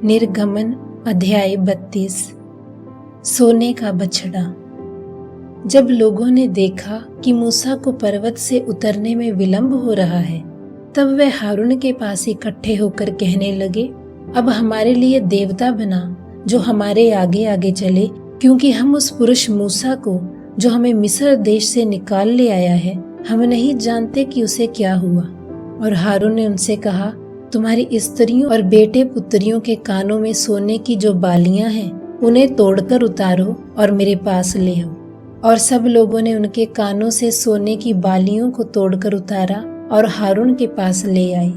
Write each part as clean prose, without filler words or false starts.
निर्गमन अध्याय 32। सोने का बछड़ा। जब लोगों ने देखा कि मूसा को पर्वत से उतरने में विलंब हो रहा है, तब वे हारून के पास इकट्ठे होकर कहने लगे, अब हमारे लिए देवता बना जो हमारे आगे आगे चले, क्योंकि हम उस पुरुष मूसा को जो हमें मिस्र देश से निकाल ले आया है, हम नहीं जानते कि उसे क्या हुआ। और हारून ने उनसे कहा, तुम्हारी स्त्रियों और बेटे पुत्रियों के कानों में सोने की जो बालियां हैं, उन्हें तोड़कर उतारो और मेरे पास ले आओ। और सब लोगों ने उनके कानों से सोने की बालियों को तोड़कर उतारा और हारून के पास ले आए।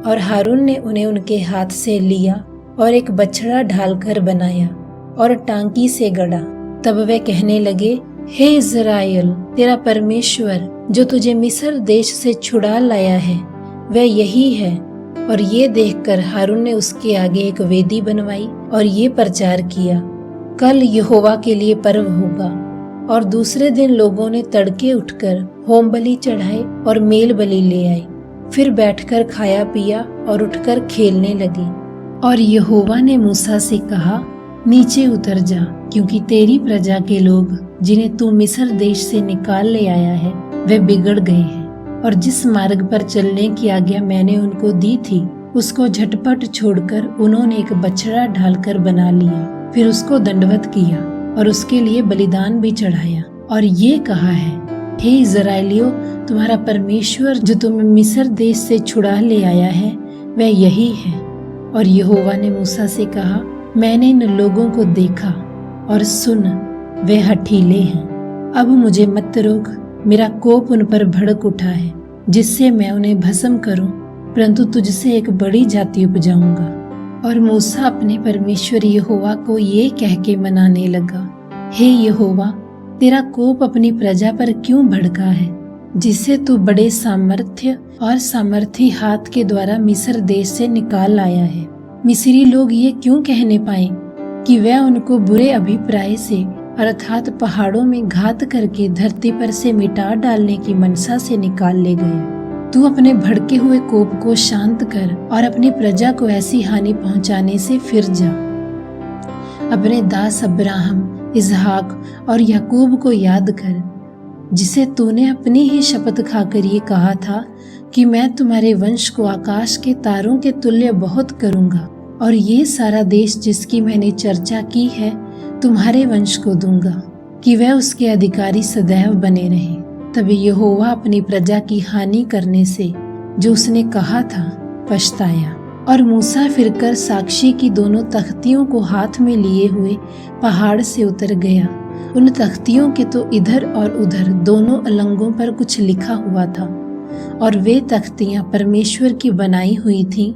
और हारून ने उन्हें उनके हाथ से लिया और एक बछड़ा ढालकर बनाया और टांकी से गड़ा। तब वे कहने लगे, हे इज़राइल, तेरा परमेश्वर जो तुझे मिस्र देश से छुड़ा लाया है, वह यही है। और ये देखकर हारून ने उसके आगे एक वेदी बनवाई और ये प्रचार किया, कल यहोवा के लिए पर्व होगा। और दूसरे दिन लोगों ने तड़के उठकर होम बलि चढ़ाए और मेल बलि ले आए। फिर बैठकर खाया पिया और उठकर खेलने लगे। और यहोवा ने मूसा से कहा, नीचे उतर जा, क्योंकि तेरी प्रजा के लोग जिन्हें तू मिस्र देश से निकाल ले आया है, वे बिगड़ गए हैं। और जिस मार्ग पर चलने की आज्ञा मैंने उनको दी थी, उसको झटपट छोड़कर उन्होंने एक बछड़ा ढालकर बना लिया। फिर उसको दंडवत किया और उसके लिए बलिदान भी चढ़ाया। और ये कहा है, हे इज़राइलियों, तुम्हारा परमेश्वर जो तुम्हें मिस्र देश से छुड़ा ले आया है, वह यही है। और यहोवा ने मूसा से कहा, मैंने इन लोगों को देखा और सुन, वे हठीले हैं। अब मुझे मत रोक, मेरा कोप उन पर भड़क उठा है, जिससे मैं उन्हें भस्म करूं, परंतु तुझसे एक बड़ी जाति उपजाऊंगा। और मूसा अपने परमेश्वर यहोवा को ये कह के मनाने लगा, हे यहोवा, तेरा कोप अपनी प्रजा पर क्यों भड़का है, जिसे तू बड़े सामर्थ्य और सामर्थी हाथ के द्वारा मिस्र देश से निकाल लाया है। मिस्री लोग ये क्यों कहने पाए कि वह उनको बुरे अभिप्राय से अर्थात पहाड़ों में घात करके धरती पर से मिटा डालने की मनसा से निकाल ले गए। तू अपने भड़के हुए कोप को शांत कर और अपनी प्रजा को ऐसी हानि पहुंचाने से फिर जा। अपने दास अब्राहम, इसहाक और याकूब को याद कर, जिसे तूने अपनी ही शपथ खाकर ये कहा था कि मैं तुम्हारे वंश को आकाश के तारों के तुल्य बहुत करूंगा, और ये सारा देश जिसकी मैंने चर्चा की है तुम्हारे वंश को दूंगा, कि वह उसके अधिकारी सदैव बने रहे। तभी यहोवा अपनी प्रजा की हानि करने से जो उसने कहा था पछताया। और मूसा फिरकर साक्षी की दोनों तख्तियों को हाथ में लिए हुए पहाड़ से उतर गया। उन तख्तियों के तो इधर और उधर दोनों अलंगों पर कुछ लिखा हुआ था, और वे तख्तियां परमेश्वर की बनाई हुई थीं,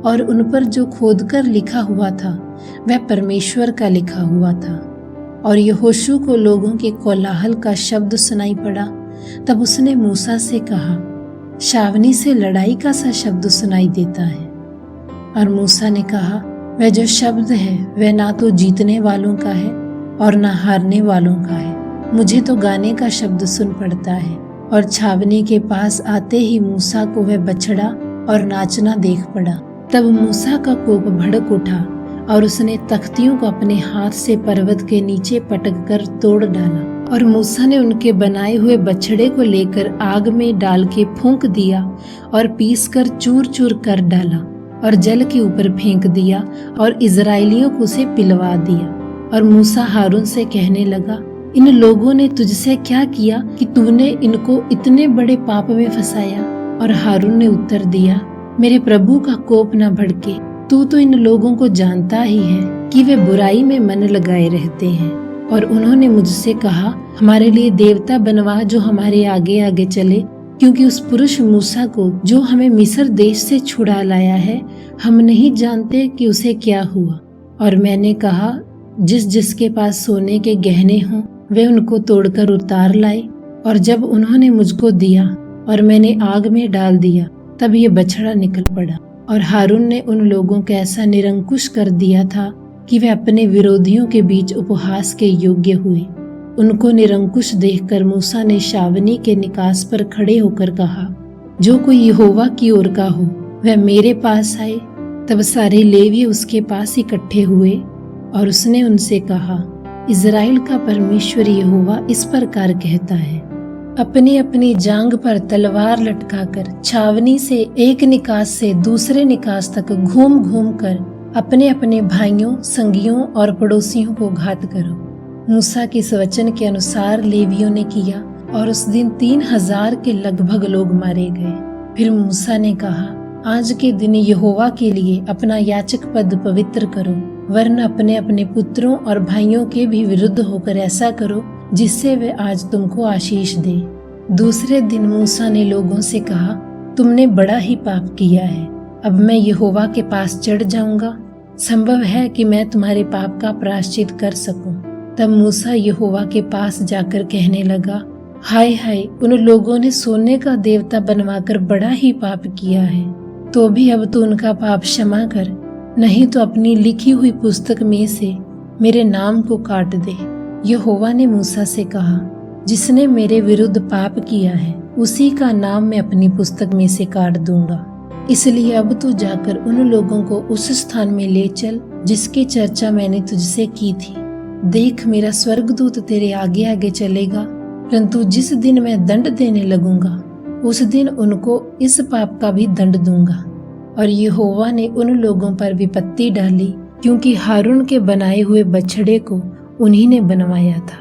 और उन पर जो खोदकर लिखा हुआ था वह परमेश्वर का लिखा हुआ था। और यहोशू को लोगों के कोलाहल का शब्द सुनाई पड़ा। तब उसने मूसा से कहा, छावनी से लड़ाई का सा शब्द सुनाई देता है। और मूसा ने कहा, वह जो शब्द है वह ना तो जीतने वालों का है और ना हारने वालों का है। मुझे तो गाने का शब्द सुन पड़ता है। और छावनी के पास आते ही मूसा को वह बछड़ा और नाचना देख पड़ा। तब मूसा का कोप भड़क उठा और उसने तख्तियों को अपने हाथ से पर्वत के नीचे पटक कर तोड़ डाला। और मूसा ने उनके बनाए हुए बछड़े को लेकर आग में डाल के फूंक दिया और पीस कर चूर चूर कर डाला और जल के ऊपर फेंक दिया और इज़राइलियों को उसे पिलवा दिया। और मूसा हारून से कहने लगा, इन लोगों ने तुझसे क्या किया कि तूने इनको इतने बड़े पाप में फंसाया। और हारून ने उत्तर दिया, मेरे प्रभु का कोप न भड़के, तू तो इन लोगों को जानता ही है कि वे बुराई में मन लगाए रहते हैं। और उन्होंने मुझसे कहा, हमारे लिए देवता बनवा जो हमारे आगे आगे चले, क्योंकि उस पुरुष मूसा को जो हमें मिस्र देश से छुड़ा लाया है, हम नहीं जानते कि उसे क्या हुआ। और मैंने कहा, जिस जिसके पास सोने के गहने हों वे उनको तोड़कर उतार लाए। और जब उन्होंने मुझको दिया और मैंने आग में डाल दिया, तब ये बछड़ा निकल पड़ा। और हारून ने उन लोगों को ऐसा निरंकुश कर दिया था कि वे अपने विरोधियों के बीच उपहास के योग्य हुए। उनको निरंकुश देखकर मूसा ने छावनी के निकास पर खड़े होकर कहा, जो कोई यहोवा की ओर का हो वह मेरे पास आए। तब सारे लेवी उसके पास इकट्ठे हुए और उसने उनसे कहा, इज़राइल का परमेश्वर यहोवा इस प्रकार कहता है, अपनी अपनी जांघ पर तलवार लटकाकर छावनी से एक निकास से दूसरे निकास तक घूम घूम कर अपने अपने भाइयों, संगियों और पड़ोसियों को घात करो। मूसा के इस वचन के अनुसार लेवियों ने किया और उस दिन 3000 के लगभग लोग मारे गए। फिर मूसा ने कहा, आज के दिन यहोवा के लिए अपना याचक पद पवित्र करो, वरन अपने अपने पुत्रों और भाइयों के भी विरुद्ध होकर ऐसा करो जिससे वे आज तुमको आशीष दे। दूसरे दिन मूसा ने लोगों से कहा, तुमने बड़ा ही पाप किया है, अब मैं यहोवा के पास चढ़ जाऊंगा, संभव है कि मैं तुम्हारे पाप का प्रायश्चित कर सकूं। तब मूसा यहोवा के पास जाकर कहने लगा, हाय हाय, उन लोगों ने सोने का देवता बनवाकर बड़ा ही पाप किया है, तो भी अब तो उनका पाप क्षमा कर, नहीं तो अपनी लिखी हुई पुस्तक में से मेरे नाम को काट दे। यहोवा ने मूसा से कहा, जिसने मेरे विरुद्ध पाप किया है उसी का नाम मैं अपनी पुस्तक में से काट दूंगा। इसलिए अब तू जाकर उन लोगों को उस स्थान में ले चल जिसकी चर्चा मैंने तुझसे की थी। देख, मेरा स्वर्गदूत तेरे आगे आगे चलेगा, परंतु जिस दिन मैं दंड देने लगूंगा उस दिन उनको इस पाप का भी दंड दूंगा। और यहोवा ने उन लोगों पर विपत्ति डाली, क्योंकि हारून के बनाए हुए बछड़े को उन्हीं ने बनवाया था।